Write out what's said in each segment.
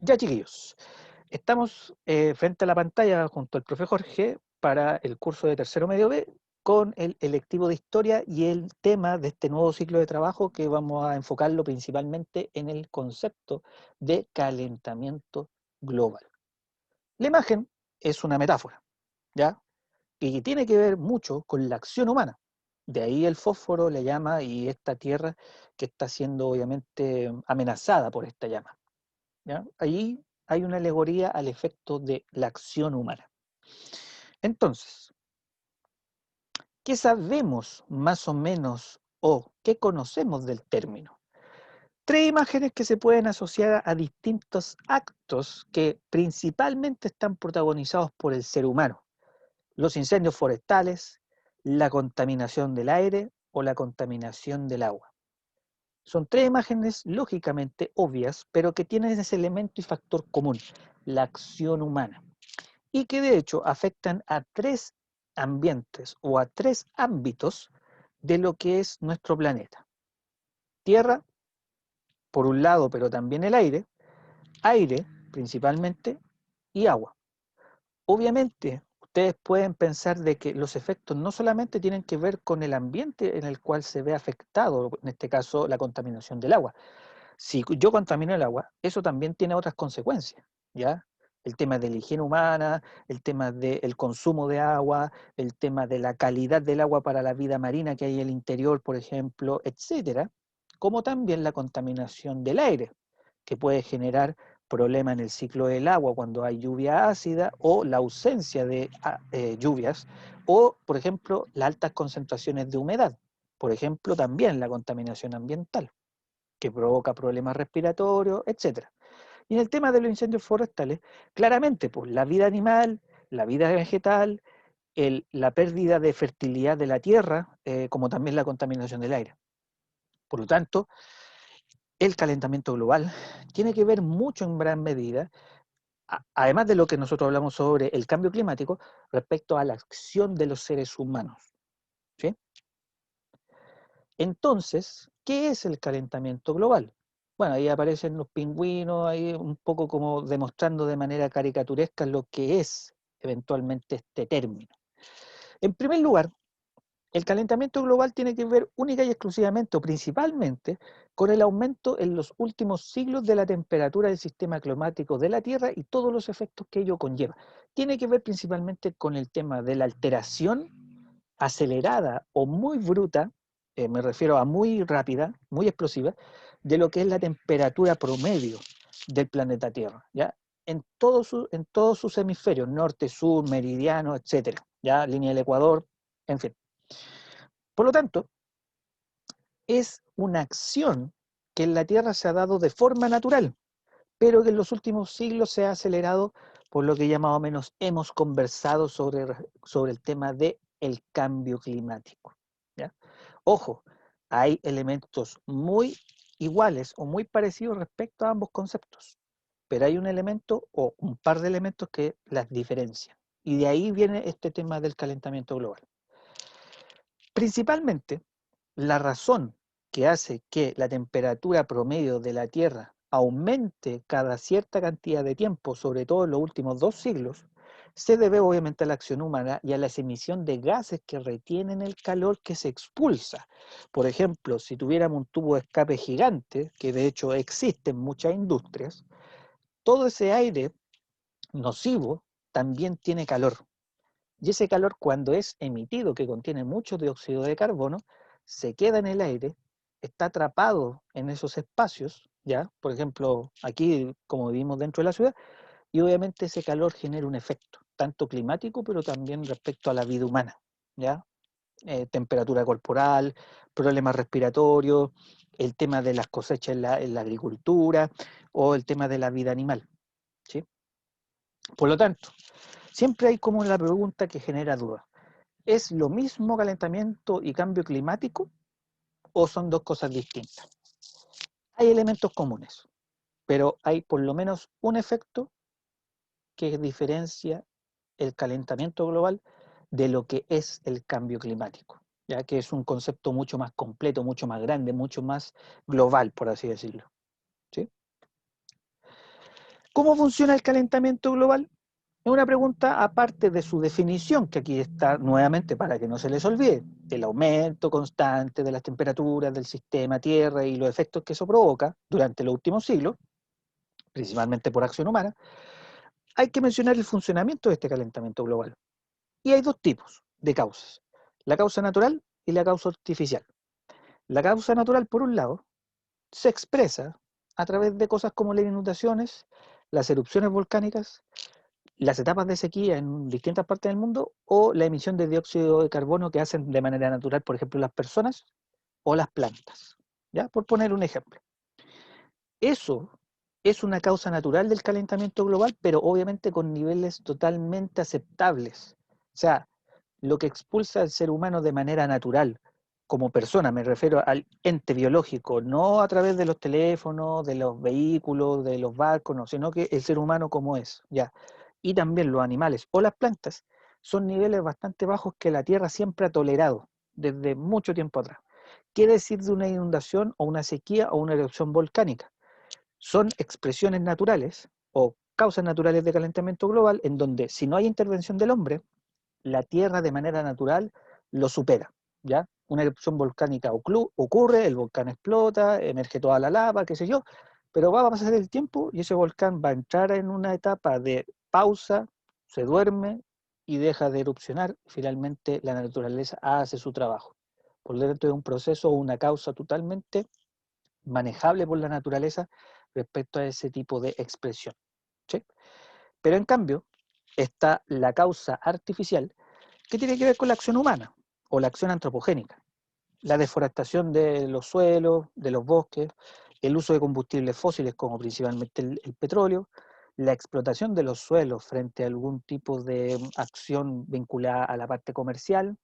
Ya, chiquillos, estamos frente a la pantalla junto al profe Jorge para el curso de tercero medio B con el electivo de historia y el tema de este nuevo ciclo de trabajo que vamos a enfocarlo principalmente en el concepto de calentamiento global. La imagen es una metáfora, ¿ya? Y tiene que ver mucho con la acción humana. De ahí el fósforo le llama y esta tierra que está siendo obviamente amenazada por esta llama. ¿Ya? Allí hay una alegoría al efecto de la acción humana. Entonces, ¿qué sabemos más o menos o qué conocemos del término? Tres imágenes que se pueden asociar a distintos actos que principalmente están protagonizados por el ser humano. Los incendios forestales, la contaminación del aire o la contaminación del agua. Son tres imágenes lógicamente obvias, pero que tienen ese elemento y factor común, la acción humana, y que de hecho afectan a tres ambientes o a tres ámbitos de lo que es nuestro planeta. Tierra, por un lado, pero también el aire principalmente, y agua. Obviamente, ustedes pueden pensar de que los efectos no solamente tienen que ver con el ambiente en el cual se ve afectado, en este caso la contaminación del agua. Si yo contamino el agua, eso también tiene otras consecuencias, ¿ya? El tema de la higiene humana, el tema del consumo de agua, el tema de la calidad del agua para la vida marina que hay en el interior, por ejemplo, etcétera, como también la contaminación del aire, que puede generar problemas en el ciclo del agua cuando hay lluvia ácida o la ausencia de lluvias, o, por ejemplo, las altas concentraciones de humedad, por ejemplo, también la contaminación ambiental que provoca problemas respiratorios, etcétera. Y en el tema de los incendios forestales, claramente, pues la vida animal, la vida vegetal, la pérdida de fertilidad de la tierra, como también la contaminación del aire. Por lo tanto, el calentamiento global tiene que ver mucho en gran medida, además de lo que nosotros hablamos sobre el cambio climático, respecto a la acción de los seres humanos. ¿Sí? Entonces, ¿qué es el calentamiento global? Bueno, ahí aparecen los pingüinos, ahí un poco como demostrando de manera caricaturesca lo que es eventualmente este término. En primer lugar, el calentamiento global tiene que ver única y exclusivamente o principalmente con el aumento en los últimos siglos de la temperatura del sistema climático de la Tierra y todos los efectos que ello conlleva. Tiene que ver principalmente con el tema de la alteración acelerada o muy bruta, me refiero a muy rápida, muy explosiva, de lo que es la temperatura promedio del planeta Tierra, ¿ya? En todos sus hemisferios, norte, sur, meridiano, etcétera, ¿ya? Línea del Ecuador, en fin. Por lo tanto, es una acción que en la Tierra se ha dado de forma natural, pero que en los últimos siglos se ha acelerado por lo que ya más o menos hemos conversado sobre el tema del cambio climático. ¿Ya? Ojo, hay elementos muy iguales o muy parecidos respecto a ambos conceptos, pero hay un elemento o un par de elementos que las diferencian. Y de ahí viene este tema del calentamiento global. Principalmente, la razón que hace que la temperatura promedio de la Tierra aumente cada cierta cantidad de tiempo, sobre todo en los últimos 2 siglos, se debe obviamente a la acción humana y a la emisión de gases que retienen el calor que se expulsa. Por ejemplo, si tuviéramos un tubo de escape gigante, que de hecho existe en muchas industrias, todo ese aire nocivo también tiene calor. Y ese calor, cuando es emitido, que contiene mucho dióxido de carbono, se queda en el aire, está atrapado en esos espacios, ¿ya? Por ejemplo, aquí, como vivimos dentro de la ciudad, y obviamente ese calor genera un efecto, tanto climático, pero también respecto a la vida humana, ¿ya? Temperatura corporal, problemas respiratorios, el tema de las cosechas en la agricultura o el tema de la vida animal, ¿sí? Por lo tanto, siempre hay como la pregunta que genera duda. ¿Es lo mismo calentamiento y cambio climático o son dos cosas distintas? Hay elementos comunes, pero hay por lo menos un efecto que diferencia el calentamiento global de lo que es el cambio climático, ya que es un concepto mucho más completo, mucho más grande, mucho más global, por así decirlo. ¿Sí? ¿Cómo funciona el calentamiento global? Es una pregunta aparte de su definición, que aquí está nuevamente para que no se les olvide, el aumento constante de las temperaturas del sistema Tierra y los efectos que eso provoca durante los últimos siglos, principalmente por acción humana. Hay que mencionar el funcionamiento de este calentamiento global. Y hay dos tipos de causas, la causa natural y la causa artificial. La causa natural, por un lado, se expresa a través de cosas como las inundaciones, las erupciones volcánicas, las etapas de sequía en distintas partes del mundo o la emisión de dióxido de carbono que hacen de manera natural, por ejemplo, las personas o las plantas. ¿Ya? Por poner un ejemplo. Eso es una causa natural del calentamiento global, pero obviamente con niveles totalmente aceptables. O sea, lo que expulsa al ser humano de manera natural, como persona, me refiero al ente biológico, no a través de los teléfonos, de los vehículos, de los barcos, no, sino que el ser humano como es, ya. Y también los animales o las plantas son niveles bastante bajos que la Tierra siempre ha tolerado desde mucho tiempo atrás. ¿Qué decir de una inundación o una sequía o una erupción volcánica? Son expresiones naturales o causas naturales de calentamiento global en donde si no hay intervención del hombre, la Tierra de manera natural lo supera, ¿ya? Una erupción volcánica ocurre, el volcán explota, emerge toda la lava, qué sé yo, pero va a pasar el tiempo y ese volcán va a entrar en una etapa de pausa, se duerme y deja de erupcionar. Finalmente la naturaleza hace su trabajo. Por lo tanto es un proceso o una causa totalmente manejable por la naturaleza respecto a ese tipo de expresión, ¿sí? Pero en cambio está la causa artificial, que tiene que ver con la acción humana o la acción antropogénica, la deforestación de los suelos, de los bosques, el uso de combustibles fósiles como principalmente el petróleo, la explotación de los suelos frente a algún tipo de acción vinculada a la parte comercial,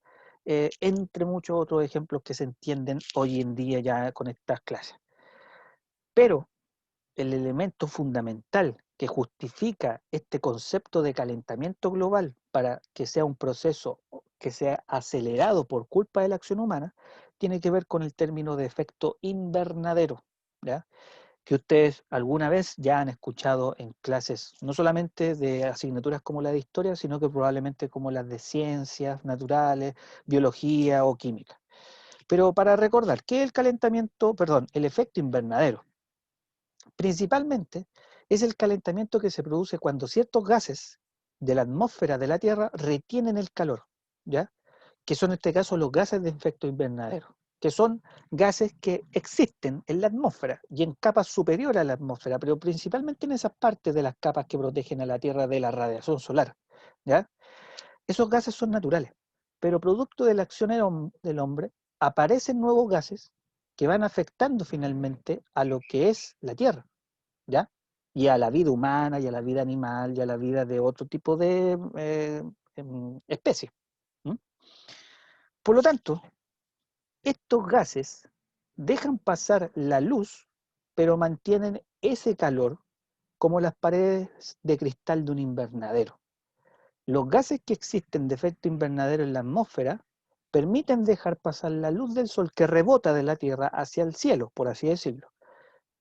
entre muchos otros ejemplos que se entienden hoy en día ya con estas clases. Pero el elemento fundamental que justifica este concepto de calentamiento global para que sea un proceso que sea acelerado por culpa de la acción humana, tiene que ver con el término de efecto invernadero, ¿ya? Que ustedes alguna vez ya han escuchado en clases, no solamente de asignaturas como la de historia, sino que probablemente como las de ciencias naturales, biología o química. Pero para recordar, ¿qué es el calentamiento, perdón, el efecto invernadero? Principalmente es el calentamiento que se produce cuando ciertos gases de la atmósfera de la Tierra retienen el calor, ¿ya? Que son en este caso los gases de efecto invernadero, que son gases que existen en la atmósfera y en capas superiores a la atmósfera, pero principalmente en esas partes de las capas que protegen a la Tierra de la radiación solar, ¿ya? Esos gases son naturales, pero producto de la acción del hombre aparecen nuevos gases que van afectando finalmente a lo que es la Tierra, ¿ya? Y a la vida humana, y a la vida animal, y a la vida de otro tipo de especies. ¿Mm? Por lo tanto, estos gases dejan pasar la luz, pero mantienen ese calor como las paredes de cristal de un invernadero. Los gases que existen de efecto invernadero en la atmósfera permiten dejar pasar la luz del sol que rebota de la Tierra hacia el cielo, por así decirlo,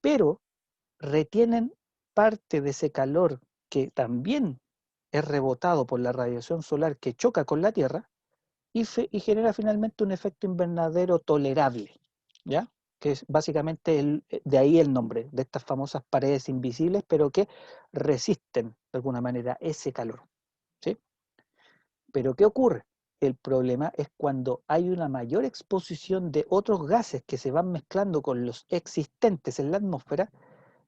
pero retienen parte de ese calor que también es rebotado por la radiación solar que choca con la Tierra y genera finalmente un efecto invernadero tolerable, ¿ya? Que es básicamente de ahí el nombre, de estas famosas paredes invisibles, pero que resisten de alguna manera ese calor, ¿sí? Pero ¿qué ocurre? El problema es cuando hay una mayor exposición de otros gases que se van mezclando con los existentes en la atmósfera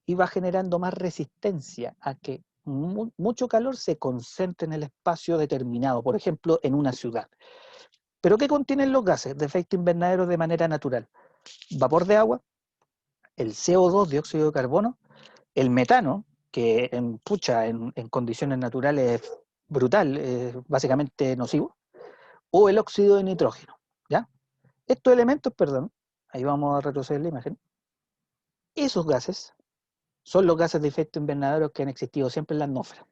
y va generando más resistencia a que mucho calor se concentre en el espacio determinado, por ejemplo, en una ciudad. ¿Pero qué contienen los gases de efecto invernadero de manera natural? Vapor de agua, el CO2, dióxido de carbono, el metano, que en condiciones naturales es brutal, básicamente nocivo, o el óxido de nitrógeno, ¿ya? Estos elementos, perdón, ahí vamos a retroceder la imagen, esos gases son los gases de efecto invernadero que han existido siempre en la atmósfera.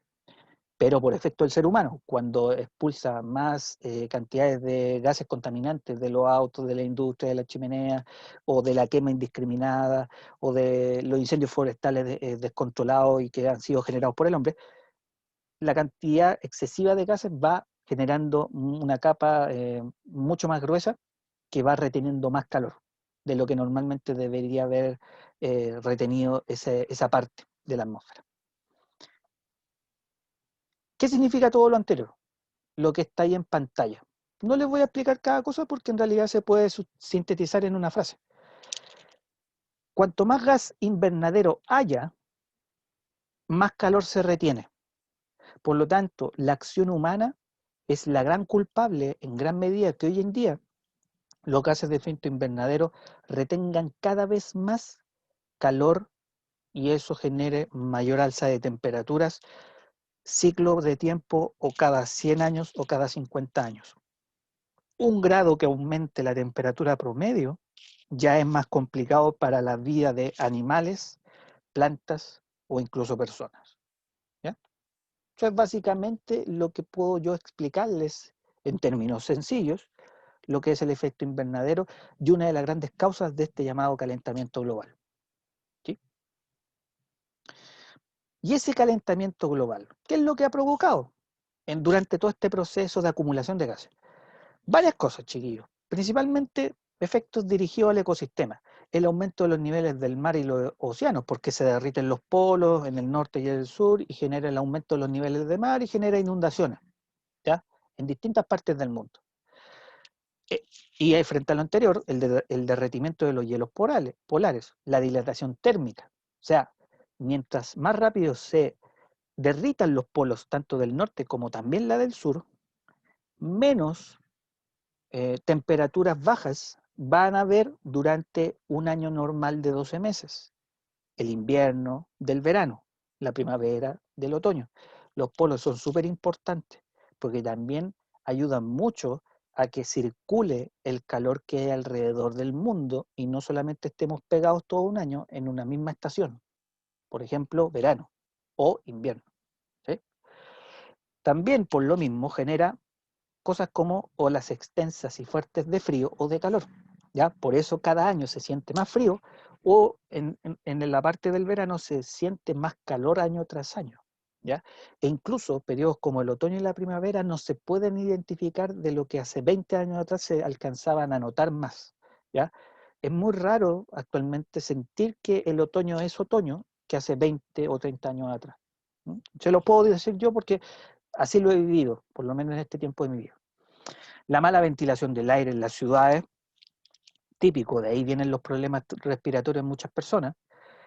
pero por efecto del ser humano, cuando expulsa más cantidades de gases contaminantes de los autos, de la industria, de la chimenea, o de la quema indiscriminada, o de los incendios forestales descontrolados y que han sido generados por el hombre, la cantidad excesiva de gases va generando una capa mucho más gruesa que va reteniendo más calor de lo que normalmente debería haber retenido esa parte de la atmósfera. ¿Qué significa todo lo anterior? Lo que está ahí en pantalla. No les voy a explicar cada cosa porque en realidad se puede sintetizar en una frase. Cuanto más gas invernadero haya, más calor se retiene. Por lo tanto, la acción humana es la gran culpable en gran medida que hoy en día los gases de efecto invernadero retengan cada vez más calor y eso genere mayor alza de temperaturas, ciclo de tiempo o cada 100 años o cada 50 años. 1 grado que aumente la temperatura promedio ya es más complicado para la vida de animales, plantas o incluso personas. ¿Ya? Eso es básicamente lo que puedo yo explicarles en términos sencillos, lo que es el efecto invernadero y una de las grandes causas de este llamado calentamiento global. ¿Sí? Y ese calentamiento global, ¿qué es lo que ha provocado durante todo este proceso de acumulación de gases? Varias cosas, chiquillos. Principalmente efectos dirigidos al ecosistema. El aumento de los niveles del mar y los océanos, porque se derriten los polos en el norte y en el sur y genera el aumento de los niveles de mar y genera inundaciones, ¿ya? En distintas partes del mundo. Y frente a lo anterior, el derretimiento de los hielos polares, la dilatación térmica. O sea, mientras más rápido se derritan los polos tanto del norte como también la del sur, menos temperaturas bajas van a haber durante un año normal de 12 meses. El invierno del verano, la primavera del otoño. Los polos son súper importantes porque también ayudan mucho a que circule el calor que hay alrededor del mundo y no solamente estemos pegados todo un año en una misma estación, por ejemplo, verano o invierno. ¿Sí? También por lo mismo genera cosas como olas extensas y fuertes de frío o de calor. ¿Ya? Por eso cada año se siente más frío o en la parte del verano se siente más calor año tras año. ¿Ya? E incluso periodos como el otoño y la primavera no se pueden identificar de lo que hace 20 años atrás se alcanzaban a notar más. ¿Ya? Es muy raro actualmente sentir que el otoño es otoño que hace 20 o 30 años atrás. Se lo puedo decir yo porque así lo he vivido, por lo menos en este tiempo de mi vida. La mala ventilación del aire en las ciudades, típico, de ahí vienen los problemas respiratorios en muchas personas,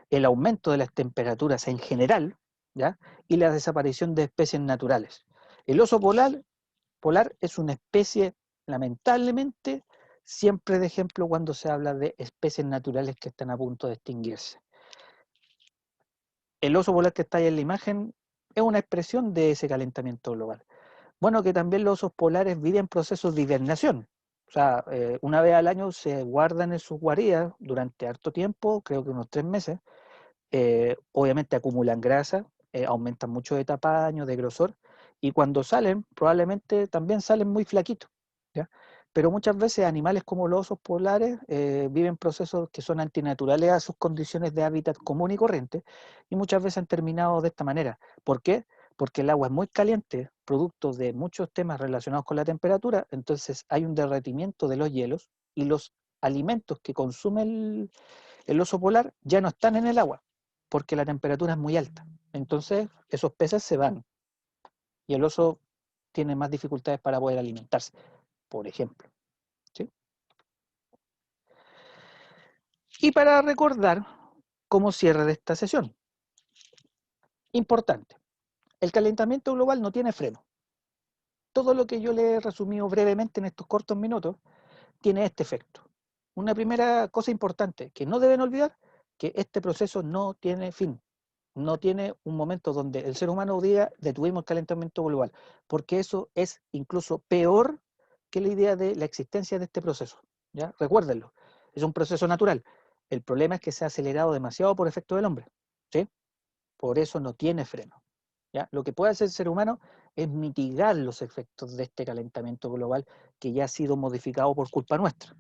el aumento de las temperaturas en general, ¿ya? Y la desaparición de especies naturales. El oso polar es una especie, lamentablemente, siempre de ejemplo cuando se habla de especies naturales que están a punto de extinguirse. El oso polar que está ahí en la imagen es una expresión de ese calentamiento global. Bueno, que también los osos polares viven procesos de hibernación. O sea, una vez al año se guardan en sus guaridas durante harto tiempo, creo que unos 3 meses. Obviamente acumulan grasa, aumentan mucho de tamaño, de grosor, y cuando salen, probablemente también salen muy flaquitos. ¿Ya? Pero muchas veces animales como los osos polares viven procesos que son antinaturales a sus condiciones de hábitat común y corriente, y muchas veces han terminado de esta manera. ¿Por qué? Porque el agua es muy caliente, producto de muchos temas relacionados con la temperatura, entonces hay un derretimiento de los hielos y los alimentos que consume el oso polar ya no están en el agua, porque la temperatura es muy alta. Entonces esos peces se van y el oso tiene más dificultades para poder alimentarse, por ejemplo. ¿Sí? Y para recordar como cierre de esta sesión, importante, el calentamiento global no tiene freno. Todo lo que yo le he resumido brevemente en estos cortos minutos tiene este efecto. Una primera cosa importante que no deben olvidar, que este proceso no tiene fin. No tiene un momento donde el ser humano diga detuvimos el calentamiento global, porque eso es incluso peor que la idea de la existencia de este proceso. ¿Ya? Recuérdenlo, es un proceso natural. El problema es que se ha acelerado demasiado por efecto del hombre. ¿Sí? Por eso no tiene freno. ¿ya? Lo que puede hacer el ser humano es mitigar los efectos de este calentamiento global que ya ha sido modificado por culpa nuestra.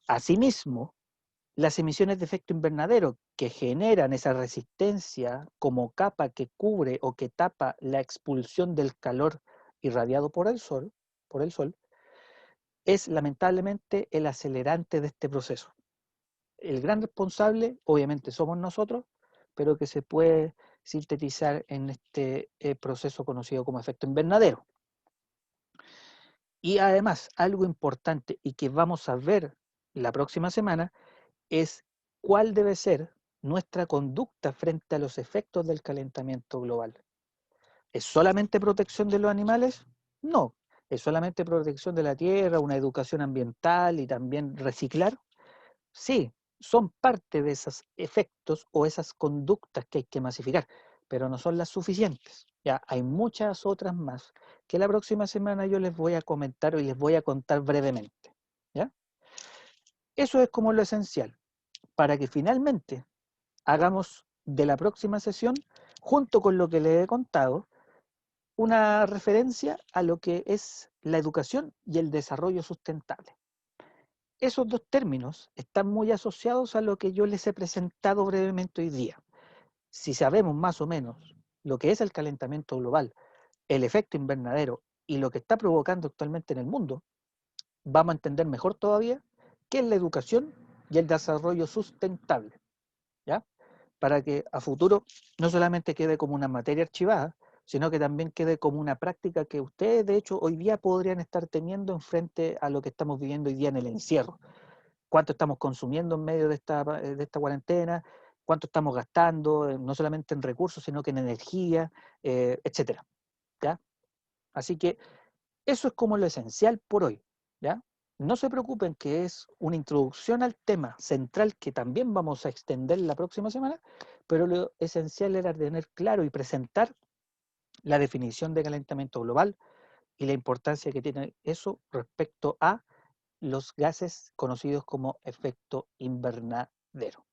Asimismo, las emisiones de efecto invernadero que generan esa resistencia como capa que cubre o que tapa la expulsión del calor irradiado por el sol, es lamentablemente el acelerante de este proceso. El gran responsable, obviamente, somos nosotros, pero que se puede sintetizar en este proceso conocido como efecto invernadero. Y además, algo importante y que vamos a ver la próxima semana es cuál debe ser nuestra conducta frente a los efectos del calentamiento global. ¿Es solamente protección de los animales? No. ¿Es solamente protección de la tierra, una educación ambiental y también reciclar? Sí, son parte de esos efectos o esas conductas que hay que masificar, pero no son las suficientes. Ya hay muchas otras más que la próxima semana yo les voy a comentar y les voy a contar brevemente. ¿Ya? Eso es como lo esencial, para que finalmente hagamos de la próxima sesión, junto con lo que les he contado, una referencia a lo que es la educación y el desarrollo sustentable. Esos dos términos están muy asociados a lo que yo les he presentado brevemente hoy día. Si sabemos más o menos lo que es el calentamiento global, el efecto invernadero y lo que está provocando actualmente en el mundo, vamos a entender mejor todavía qué es la educación y el desarrollo sustentable, ¿ya? Para que a futuro no solamente quede como una materia archivada, sino que también quede como una práctica que ustedes, de hecho, hoy día podrían estar teniendo en frente a lo que estamos viviendo hoy día en el encierro. Cuánto estamos consumiendo en medio de esta cuarentena, cuánto estamos gastando, no solamente en recursos, sino que en energía, etcétera, ¿ya? Así que eso es como lo esencial por hoy, ¿ya? No se preocupen que es una introducción al tema central que también vamos a extender la próxima semana, pero lo esencial era tener claro y presentar la definición de calentamiento global y la importancia que tiene eso respecto a los gases conocidos como efecto invernadero.